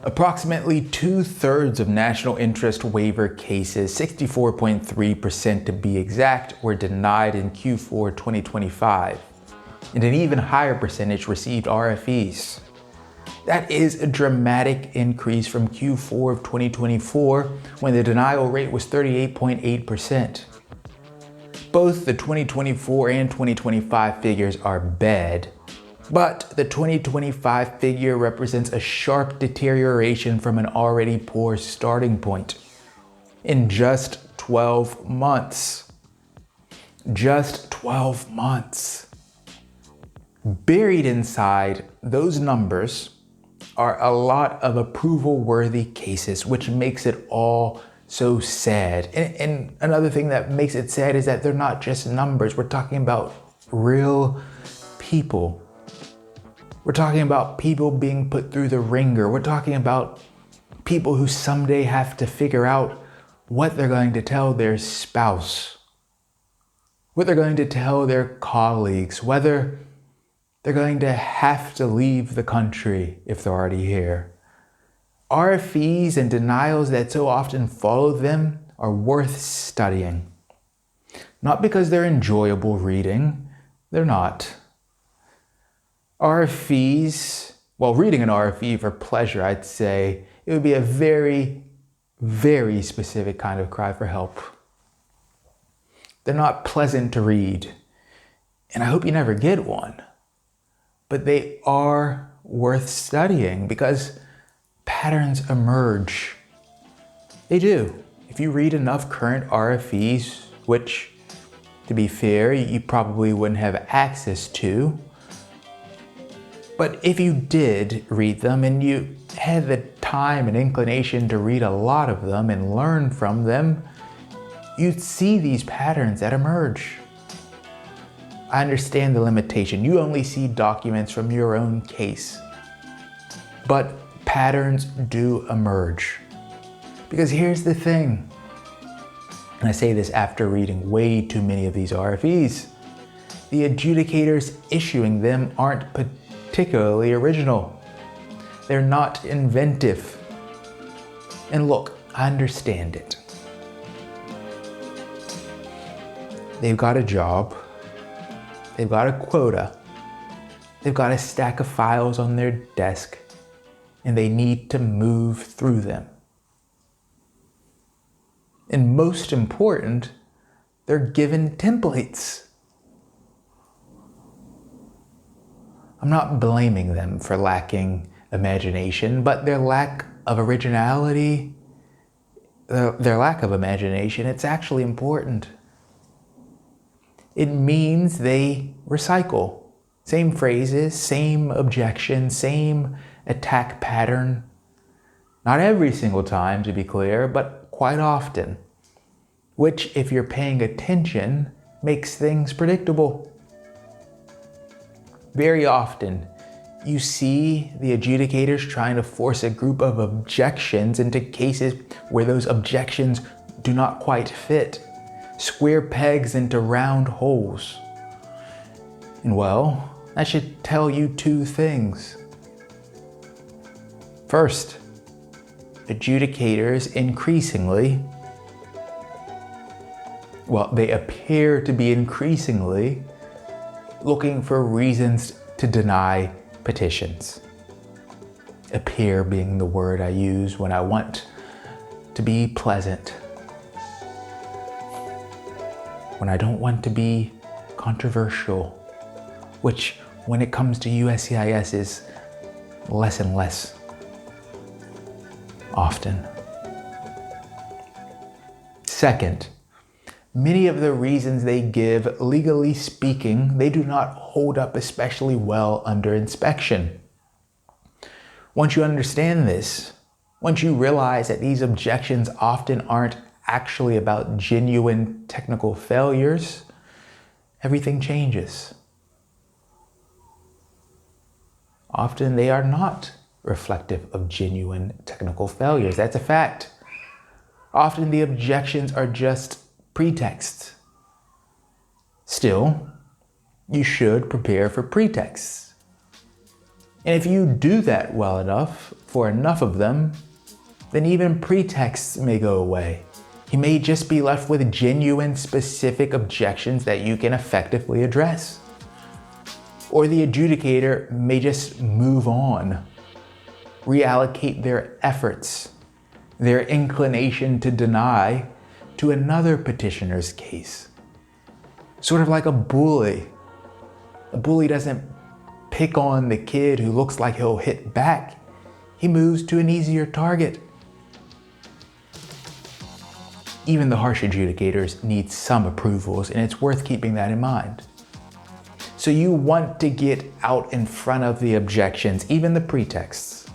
Approximately 2/3 of national interest waiver cases, 64.3% to be exact, were denied in Q4 2025, and an even higher percentage received RFEs. That is a dramatic increase from Q4 of 2024, when the denial rate was 38.8%. Both the 2024 and 2025 figures are bad, but the 2025 figure represents a sharp deterioration from an already poor starting point. In just 12 months. Just 12 months. Buried inside those numbers are a lot of approval-worthy cases, which makes it all so sad. And another thing that makes it sad is that they're not just numbers. We're talking about real people. We're talking about people being put through the ringer. We're talking about people who someday have to figure out what they're going to tell their spouse, what they're going to tell their colleagues, whether they're going to have to leave the country if they're already here. RFEs and denials that so often follow them are worth studying. Not because they're enjoyable reading, they're not. RFEs, well, reading an RFE for pleasure, I'd say, it would be a very, very specific kind of cry for help. They're not pleasant to read, and I hope you never get one. But they are worth studying because patterns emerge. They do. If you read enough current RFEs, which, to be fair, you probably wouldn't have access to, but if you did read them and you had the time and inclination to read a lot of them and learn from them, you'd see these patterns that emerge. I understand the limitation. You only see documents from your own case. But patterns do emerge. Because here's the thing, and I say this after reading way too many of these RFEs, the adjudicators issuing them aren't particularly original. They're not inventive. And look, I understand it. They've got a job. They've got a quota. They've got a stack of files on their desk, and they need to move through them. And most important, they're given templates. I'm not blaming them for lacking imagination, but their lack of originality, their lack of imagination, it's actually important. It means they recycle. Same phrases, same objection, same attack pattern. Not every single time, to be clear, but quite often. Which, if you're paying attention, makes things predictable. Very often, you see the adjudicators trying to force a group of objections into cases where those objections do not quite fit. Square pegs into round holes. And well, that should tell you two things. First, adjudicators increasingly, well, they appear to be increasingly looking for reasons to deny petitions. Appear being the word I use when I want to be pleasant. When I don't want to be controversial, which when it comes to USCIS is less and less often. Second, many of the reasons they give, legally speaking, they do not hold up especially well under inspection. Once you understand this, once you realize that these objections often aren't actually about genuine technical failures, everything changes. Often they are not reflective of genuine technical failures. That's a fact. Often the objections are just pretexts. Still, you should prepare for pretexts. And if you do that well enough, for enough of them, then even pretexts may go away. You may just be left with genuine, specific objections that you can effectively address. Or the adjudicator may just move on, reallocate their efforts, their inclination to deny, to another petitioner's case. Sort of like a bully. A bully doesn't pick on the kid who looks like he'll hit back. He moves to an easier target. Even the harsh adjudicators need some approvals, and it's worth keeping that in mind. So you want to get out in front of the objections, even the pretexts.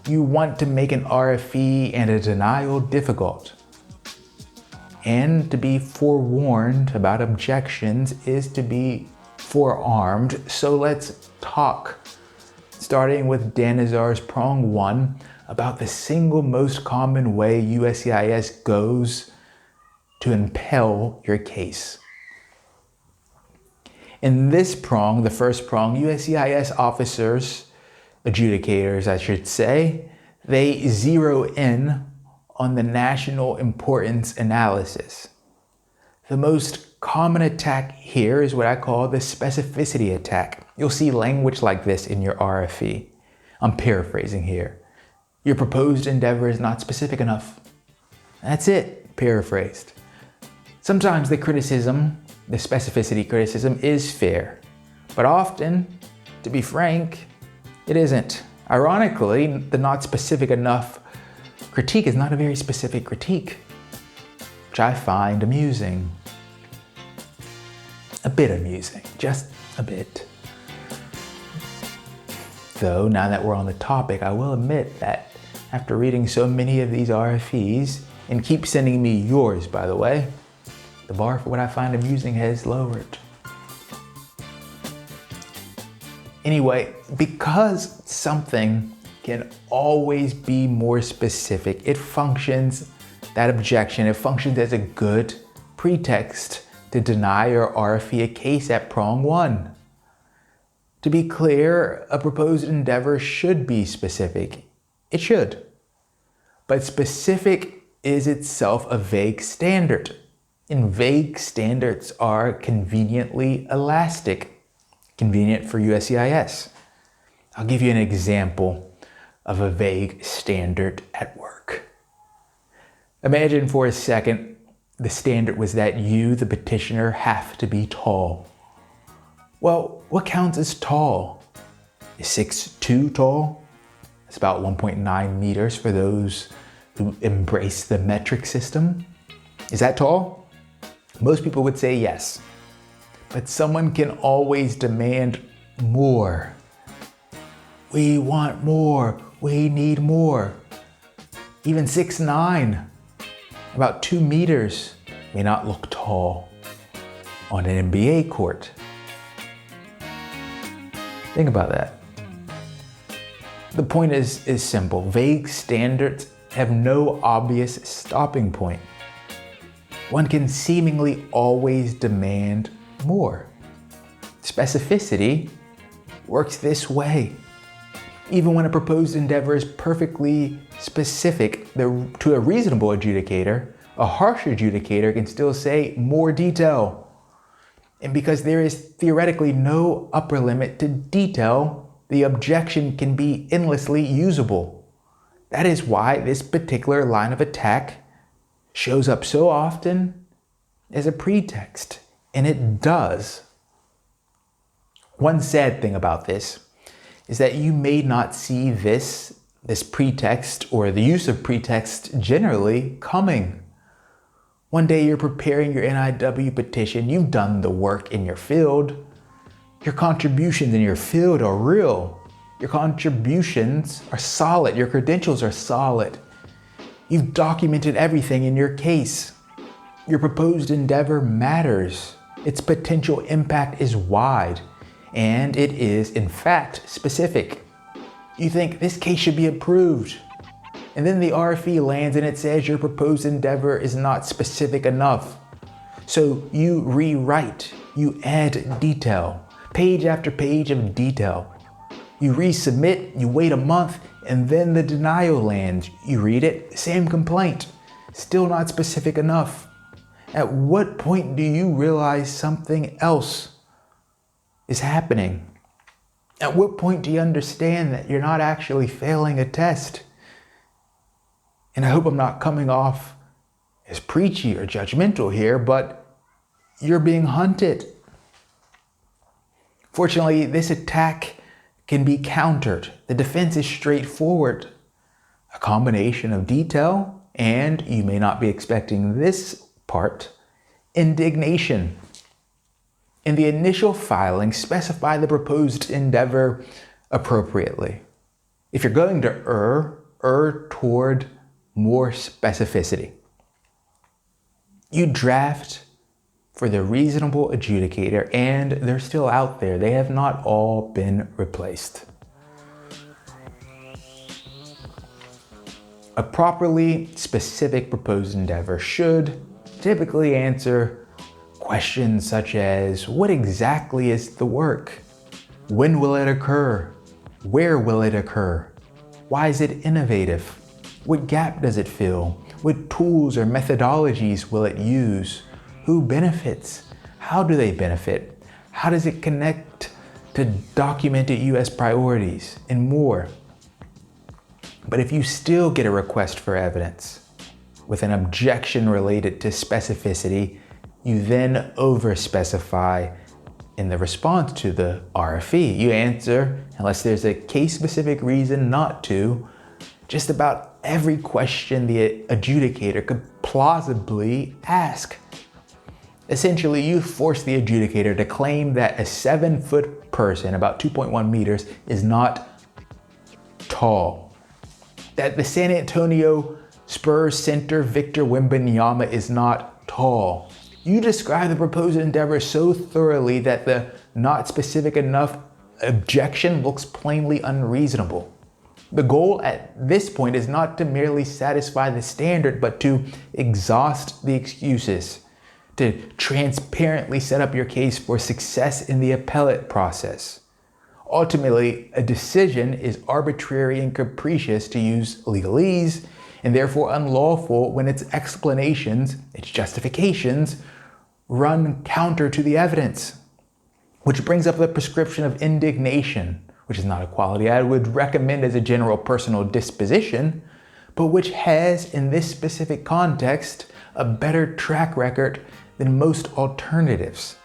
You want to make an RFE and a denial difficult. And to be forewarned about objections is to be forearmed. So let's talk, starting with Dan Azar's prong 1, about the single most common way USCIS goes to impel your case. In this prong, the first prong, USCIS officers, adjudicators I should say, they zero in on the national importance analysis. The most common attack here is what I call the specificity attack. You'll see language like this in your RFE. I'm paraphrasing here. Your proposed endeavor is not specific enough. That's it, paraphrased. Sometimes the criticism, the specificity criticism, is fair, but often, to be frank, it isn't. Ironically, the not specific enough critique is not a very specific critique, which I find amusing. A bit amusing, just a bit. Though, now that we're on the topic, I will admit that after reading so many of these RFEs, and keep sending me yours, by the way, the bar for what I find amusing has lowered. Anyway, because something can always be more specific, it functions, that objection, it functions as a good pretext to deny your RFE a case at prong 1. To be clear, a proposed endeavor should be specific. It should. But specific is itself a vague standard. And vague standards are conveniently elastic, convenient for USCIS. I'll give you an example of a vague standard at work. Imagine for a second the standard was that you, the petitioner, have to be tall. Well, what counts as tall? Is 6'2" tall? That's about 1.9 meters for those who embrace the metric system. Is that tall? Most people would say yes, but someone can always demand more. We want more, we need more. Even 6'9", about 2 meters, may not look tall on an NBA court. Think about that. The point is simple. Vague standards have no obvious stopping point. One can seemingly always demand more. Specificity works this way. Even when a proposed endeavor is perfectly specific to a reasonable adjudicator, a harsh adjudicator can still say more detail. And because there is theoretically no upper limit to detail, the objection can be endlessly usable. That is why this particular line of attack shows up so often as a pretext, and it does. One sad thing about this is that you may not see this pretext or the use of pretext generally coming. One day you're preparing your NIW petition, you've done the work in your field. Your contributions in your field are real. Your contributions are solid, your credentials are solid. You've documented everything in your case. Your proposed endeavor matters. Its potential impact is wide, and it is, in fact, specific. You think this case should be approved, and then the RFE lands and it says your proposed endeavor is not specific enough. So you rewrite, you add detail, page after page of detail. You resubmit, you wait a month, and then the denial lands. You read it, same complaint, still not specific enough. At what point do you realize something else is happening? At what point do you understand that you're not actually failing a test? And I hope I'm not coming off as preachy or judgmental here, but you're being hunted. Fortunately, this attack can be countered. The defense is straightforward. A combination of detail, and you may not be expecting this part, indignation. In the initial filing, specify the proposed endeavor appropriately. If you're going to err toward more specificity. You draft for the reasonable adjudicator, and they're still out there. They have not all been replaced. A properly specific proposed endeavor should typically answer questions such as, what exactly is the work? When will it occur? Where will it occur? Why is it innovative? What gap does it fill? What tools or methodologies will it use? Who benefits? How do they benefit? How does it connect to documented US priorities and more? But if you still get a request for evidence with an objection related to specificity, you then over-specify in the response to the RFE. You answer, unless there's a case-specific reason not to, just about every question the adjudicator could plausibly ask. Essentially, you force the adjudicator to claim that a 7-foot person, about 2.1 meters, is not tall. That the San Antonio Spurs center Victor Wembanyama is not tall. You describe the proposed endeavor so thoroughly that the not specific enough objection looks plainly unreasonable. The goal at this point is not to merely satisfy the standard, but to exhaust the excuses, to transparently set up your case for success in the appellate process. Ultimately, a decision is arbitrary and capricious, to use legalese, and therefore unlawful when its explanations, its justifications, run counter to the evidence. Which brings up the prescription of indignation, which is not a quality I would recommend as a general personal disposition, but which has, in this specific context, a better track record than most alternatives.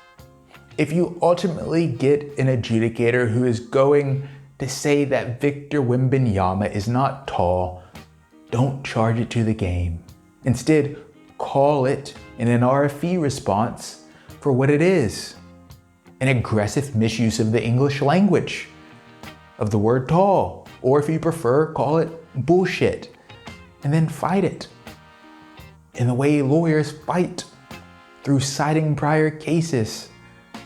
If you ultimately get an adjudicator who is going to say that Victor Wembanyama is not tall, don't charge it to the game. Instead, call it in an RFE response for what it is: an aggressive misuse of the English language, of the word tall, or if you prefer, call it bullshit, and then fight it in the way lawyers fight, through citing prior cases,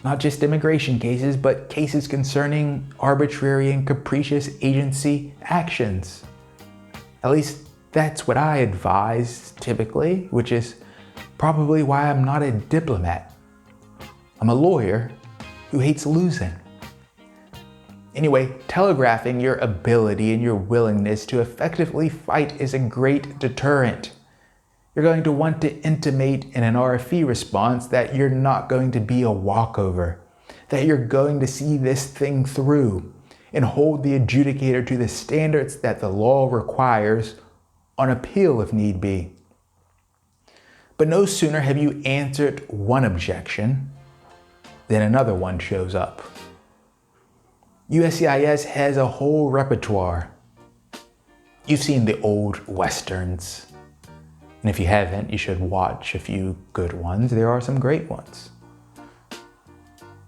not just immigration cases, but cases concerning arbitrary and capricious agency actions. At least that's what I advise typically, which is probably why I'm not a diplomat. I'm a lawyer who hates losing. Anyway, telegraphing your ability and your willingness to effectively fight is a great deterrent. You're going to want to intimate in an RFE response that you're not going to be a walkover, that you're going to see this thing through and hold the adjudicator to the standards that the law requires, on appeal if need be. But no sooner have you answered one objection than another one shows up. USCIS has a whole repertoire. You've seen the old Westerns. And if you haven't, you should watch a few good ones. There are some great ones.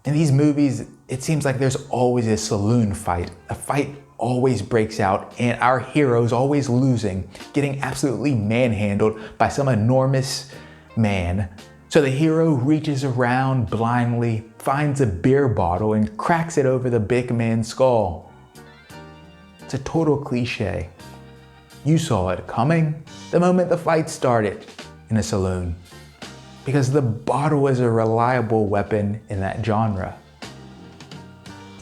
In these movies, it seems like there's always a saloon fight. A fight always breaks out and our hero's always losing, getting absolutely manhandled by some enormous man. So the hero reaches around blindly, finds a beer bottle and cracks it over the big man's skull. It's a total cliche. You saw it coming the moment the fight started in a saloon, because the bottle is a reliable weapon in that genre.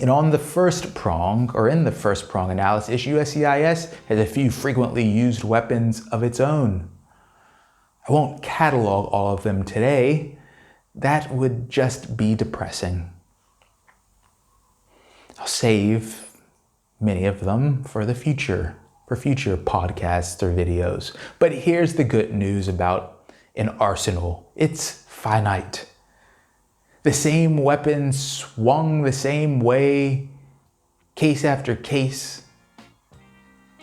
And on the first prong, or in the first prong analysis, USCIS has a few frequently used weapons of its own. I won't catalog all of them today. That would just be depressing. I'll save many of them for the future, for future podcasts or videos. But here's the good news about an arsenal. It's finite. The same weapon swung the same way, case after case.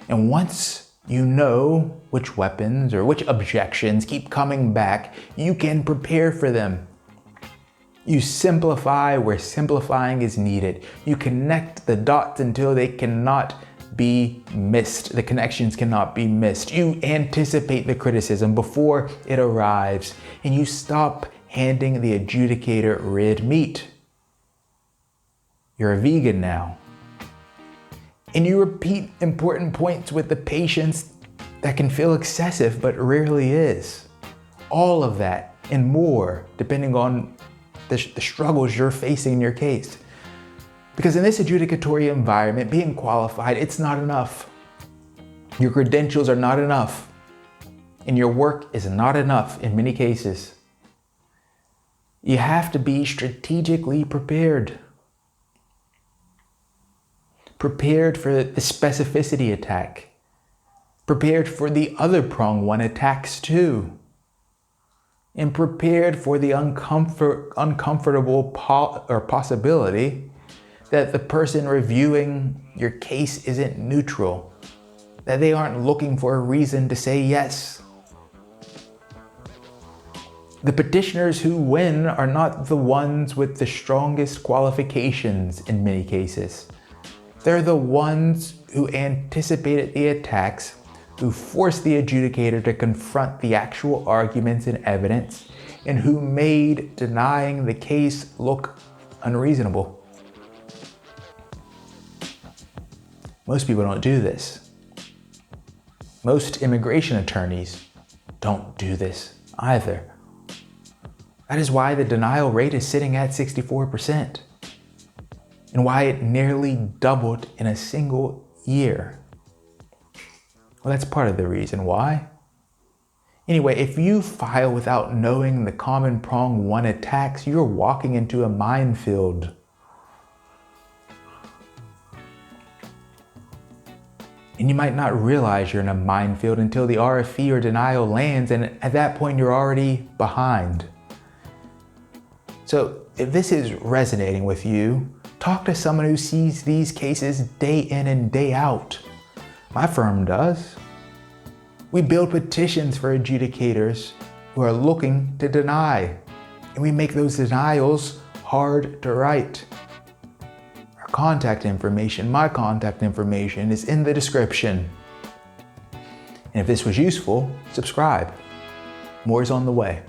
And once you know which weapons or which objections keep coming back, you can prepare for them. You simplify where simplifying is needed. You connect the dots until they cannot be missed. The connections cannot be missed. You anticipate the criticism before it arrives, and you stop handing the adjudicator red meat. You're a vegan now. And you repeat important points with the patience that can feel excessive but rarely is. All of that and more, depending on the struggles you're facing in your case. Because in this adjudicatory environment, being qualified, it's not enough. Your credentials are not enough. And your work is not enough in many cases. You have to be strategically prepared. Prepared for the specificity attack. Prepared for the other prong one attacks too. And prepared for the uncomfortable possibility that the person reviewing your case isn't neutral, that they aren't looking for a reason to say yes. The petitioners who win are not the ones with the strongest qualifications in many cases. They're the ones who anticipated the attacks, who forced the adjudicator to confront the actual arguments and evidence, and who made denying the case look unreasonable. Most people don't do this. Most immigration attorneys don't do this either. That is why the denial rate is sitting at 64%, and why it nearly doubled in a single year. Well, that's part of the reason why. Anyway, if you file without knowing the common prong one attacks, you're walking into a minefield. And you might not realize you're in a minefield until the RFE or denial lands, and at that point you're already behind. So if this is resonating with you, talk to someone who sees these cases day in and day out. My firm does. We build petitions for adjudicators who are looking to deny, and we make those denials hard to write. Our contact information, my contact information, is in the description. And if this was useful, subscribe. More is on the way.